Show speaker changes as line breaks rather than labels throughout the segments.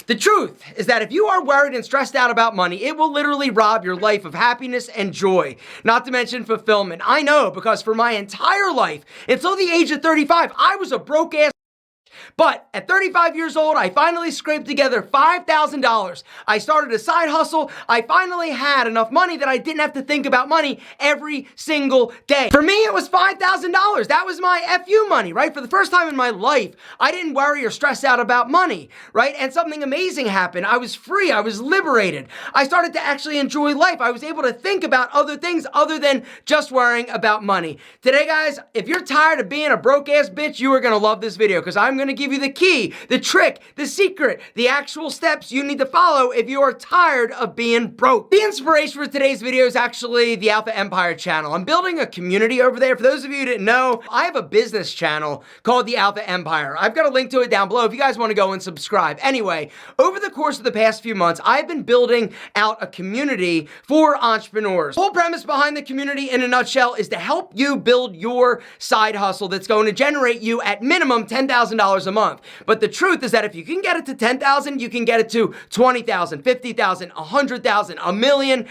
The truth is that if you are worried and stressed out about money, it will literally rob your life of happiness and joy, not to mention fulfillment. I know, because for my entire life, until the age of 35, I was a broke ass. But at 35 years old, I finally scraped together $5,000. I started a side hustle. I finally had enough money that I didn't have to think about money every single day. For me, it was $5,000. That was my FU money, right? For the first time in my life, I didn't worry or stress out about money, right? And something amazing happened. I was free. I was liberated. I started to actually enjoy life. I was able to think about other things other than just worrying about money. Today, guys, if you're tired of being a broke ass bitch, you are going to love this video, because I'm going to give you the key, the trick, the secret, the actual steps you need to follow if you are tired of being broke. The inspiration for today's video is actually the Alpha Mpire channel. I'm building a community over there. For those of you who didn't know, I have a business channel called the Alpha Mpire. I've got a link to it down below if you guys want to go and subscribe. Anyway, over the course of the past few months, I've been building out a community for entrepreneurs. The whole premise behind the community in a nutshell is to help you build your side hustle that's going to generate you at minimum $10,000 a month. But the truth is that if you can get it to 10,000, you can get it to 20,000, 50,000, 100,000, $1 million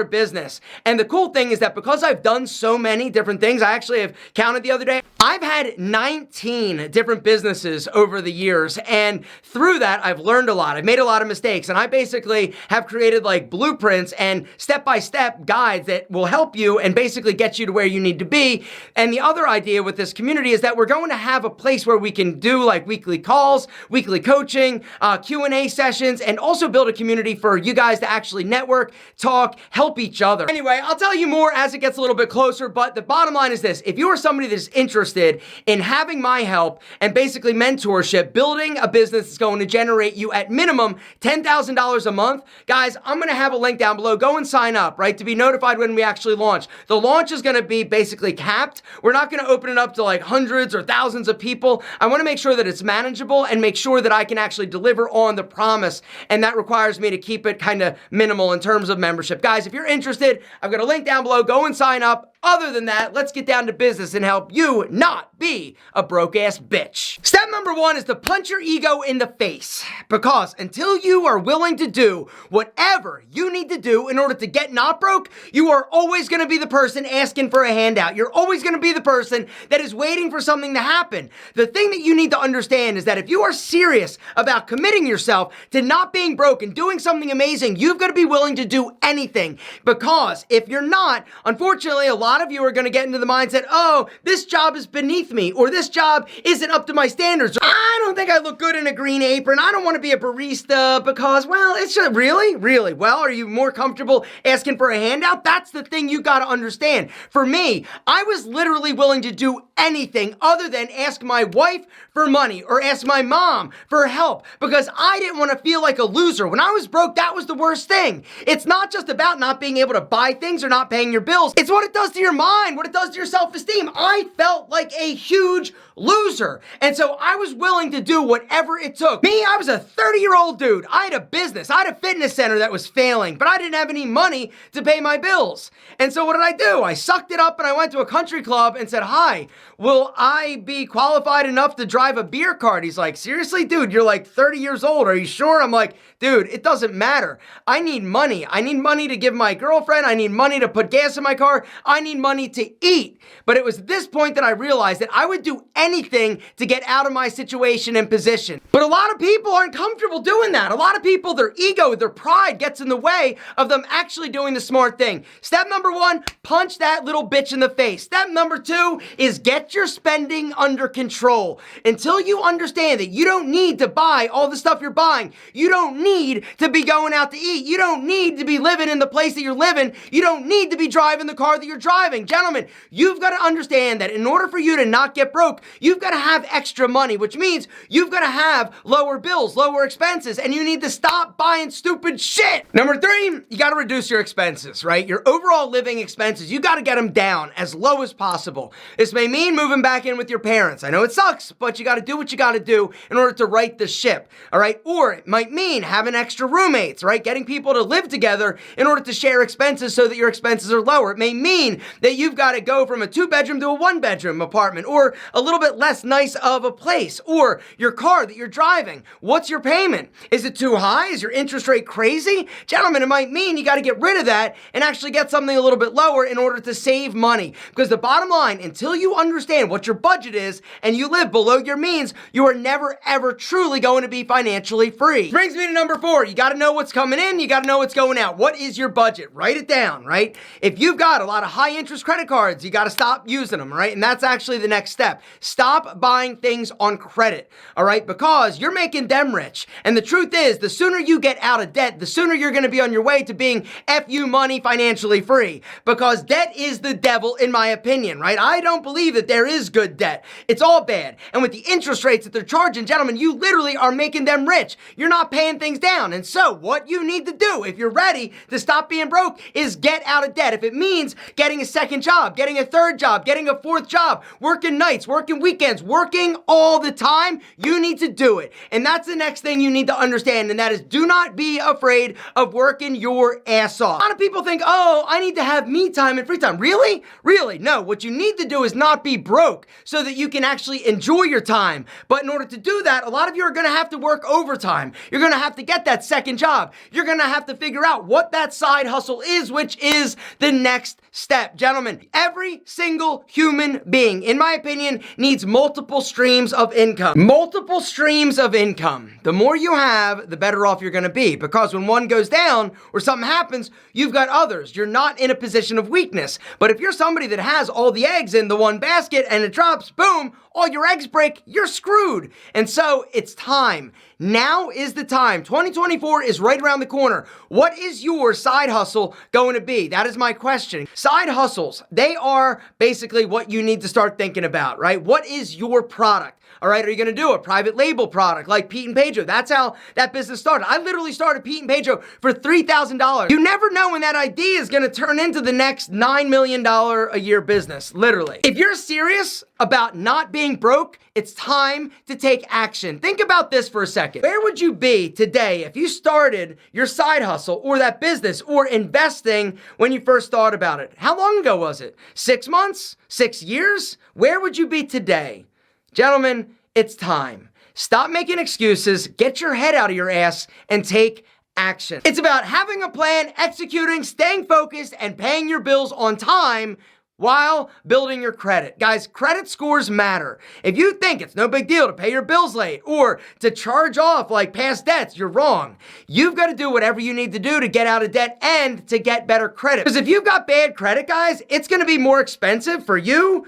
business. And the cool thing is that because I've done so many different things, I actually have counted the other day, I've had 19 different businesses over the years. And through that, I've learned a lot. I've made a lot of mistakes. And I basically have created like blueprints and step-by-step guides that will help you and basically get you to where you need to be. And the other idea with this community is that we're going to have a place where we can do like weekly calls, weekly coaching, Q&A sessions, and also build a community for you guys to actually network, talk, help each other. Anyway, I'll tell you more as it gets a little bit closer, but the bottom line is this. If you are somebody that is interested in having my help and basically mentorship, building a business that's going to generate you at minimum $10,000 a month, guys, I'm going to have a link down below. Go and sign up, right, to be notified when we actually launch. The launch is going to be basically capped. We're not going to open it up to like hundreds or thousands of people. I want to make sure that it's manageable and make sure that I can actually deliver on the promise. And that requires me to keep it kind of minimal in terms of membership. Guys, if you're interested, I've got a link down below. Go and sign up. Other than that, let's get down to business and help you not be a broke ass bitch. Step number one is to punch your ego in the face, because until you are willing to do whatever you need to do in order to get not broke, you are always going to be the person asking for a handout. You're always going to be the person that is waiting for something to happen. The thing that you need to understand is that if you are serious about committing yourself to not being broke and doing something amazing, you've got to be willing to do anything, because if you're not, unfortunately, a lot of you are going to get into the mindset, oh, this job is beneath me, or this job isn't up to my standards. I don't think I look good in a green apron. I don't want to be a barista because, well, it's just really. Well, are you more comfortable asking for a handout? That's the thing you got to understand. For me, I was literally willing to do anything other than ask my wife for money or ask my mom for help, because I didn't want to feel like a loser. When I was broke, that was the worst thing. It's not just about not being able to buy things or not paying your bills. It's what it does to your mind, what it does to your self-esteem. I felt like a huge loser. And so I was willing to do whatever it took. Me, I was a 30-year-old dude. I had a business. I had a fitness center that was failing, but I didn't have any money to pay my bills. And so what did I do? I sucked it up and I went to a country club and said, hi, will I be qualified enough to drive a beer cart? He's like, seriously, dude, you're like 30 years old. Are you sure? I'm like, dude, it doesn't matter. I need money. I need money to give my girlfriend. I need money to put gas in my car. I need money to eat. But it was at this point that I realized that I would do anything to get out of my situation and position. But a lot of people aren't comfortable doing that. A lot of people, their ego, their pride gets in the way of them actually doing the smart thing. Step number one, punch that little bitch in the face. Step number two is get your spending under control. Until you understand that you don't need to buy all the stuff you're buying. You don't need to be going out to eat. You don't need to be living in the place that you're living. You don't need to be driving the car that you're driving. Gentlemen, you've got to understand that in order for you to not get broke, you've got to have extra money, which means you've got to have lower bills, lower expenses, and you need to stop buying stupid shit. Number three, you got to reduce your expenses, right? Your overall living expenses, you got to get them down as low as possible. This may mean moving back in with your parents. I know it sucks, but you got to do what you got to do in order to right the ship, all right? Or it might mean having extra roommates, right? Getting people to live together in order to share expenses so that your expenses are lower. It may mean that you've got to go from a 2-bedroom to a 1-bedroom, apartment, or a little bit less nice of a place, or your car that you're driving. What's your payment? Is it too high? Is your interest rate crazy? Gentlemen, it might mean you got to get rid of that and actually get something a little bit lower in order to save money. Because the bottom line, until you understand what your budget is and you live below your means, you are never ever truly going to be financially free. Brings me to number 4. You got to know what's coming in, you got to know what's going out. What is your budget? Write it down, right? If you've got a lot of high interest credit cards, you got to stop using them, right? And that's actually the next step. Stop buying things on credit, all right? Because you're making them rich. And the truth is, the sooner you get out of debt, the sooner you're going to be on your way to being FU money financially free. Because debt is the devil, in my opinion, right? I don't believe that there is good debt. It's all bad. And with the interest rates that they're charging, gentlemen, you literally are making them rich. You're not paying things down. And so what you need to do, if you're ready to stop being broke, is get out of debt. If it means getting a second job, getting a third job, getting a fourth job, working nights, working weekends, working all the time, you need to do it. And that's the next thing you need to understand, and that is, do not be afraid of working your ass off. A lot of people think, oh, I need to have me time and free time. Really? Really? No, what you need to do is not be broke so that you can actually enjoy your time. But in order to do that, a lot of you are going to have to work overtime. You're going to have to get that second job. You're going to have to figure out what that side hustle is, which is the next step. Gentlemen, every single human being, in my opinion, needs multiple streams of income. Multiple streams of income. The more you have, the better off you're going to be, because when one goes down or something happens, you've got others. You're not in a position of weakness. But if you're somebody that has all the eggs in the one basket and it drops, boom, all your eggs break, you're screwed. And so it's time. Now is the time. 2024 is right around the corner. What is your side hustle going to be? That is my question. Side hustles, they are basically what you need to start thinking about, right? What is your product? All right, are you going to do a private label product like Pete and Pedro? That's how that business started. I literally started Pete and Pedro for $3,000. You never know when that idea is going to turn into the next $9 million a year business, literally. If you're serious about not being broke, it's time to take action. Think about this for a second. Where would you be today if you started your side hustle or that business or investing when you first thought about it? How long ago was it? 6 months? 6 years? Where would you be today? Gentlemen, it's time. Stop making excuses, get your head out of your ass, and take action. It's about having a plan, executing, staying focused, and paying your bills on time while building your credit. Guys, credit scores matter. If you think it's no big deal to pay your bills late or to charge off like past debts, you're wrong. You've got to do whatever you need to do to get out of debt and to get better credit. Because if you've got bad credit, guys, it's going to be more expensive for you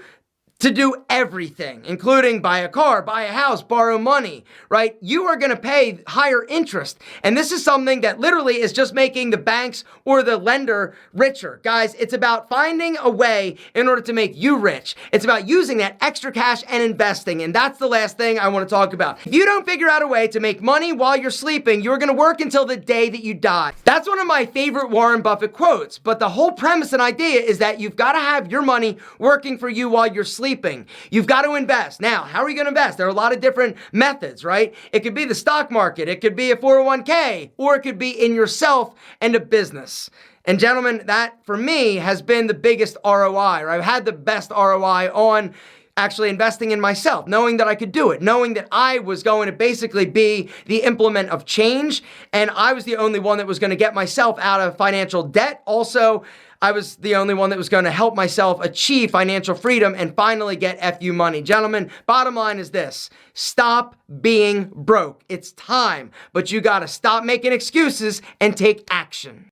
to do everything, including buy a car, buy a house, borrow money, right? You are going to pay higher interest. And this is something that literally is just making the banks or the lender richer. Guys, it's about finding a way in order to make you rich. It's about using that extra cash and investing. And that's the last thing I want to talk about. If you don't figure out a way to make money while you're sleeping, you're going to work until the day that you die. That's one of my favorite Warren Buffett quotes. But the whole premise and idea is that you've got to have your money working for you while you're sleeping. You've got to invest. Now, how are you going to invest? There are a lot of different methods, right? It could be the stock market, it could be a 401k, or it could be in yourself and a business. And gentlemen, that for me has been the biggest ROI, or I've had the best ROI on actually investing in myself, knowing that I could do it, knowing that I was going to basically be the implement of change, and I was the only one that was going to get myself out of financial debt. Also, I was the only one that was going to help myself achieve financial freedom and finally get FU money. Gentlemen, bottom line is this: stop being broke. It's time, but you got to stop making excuses and take action.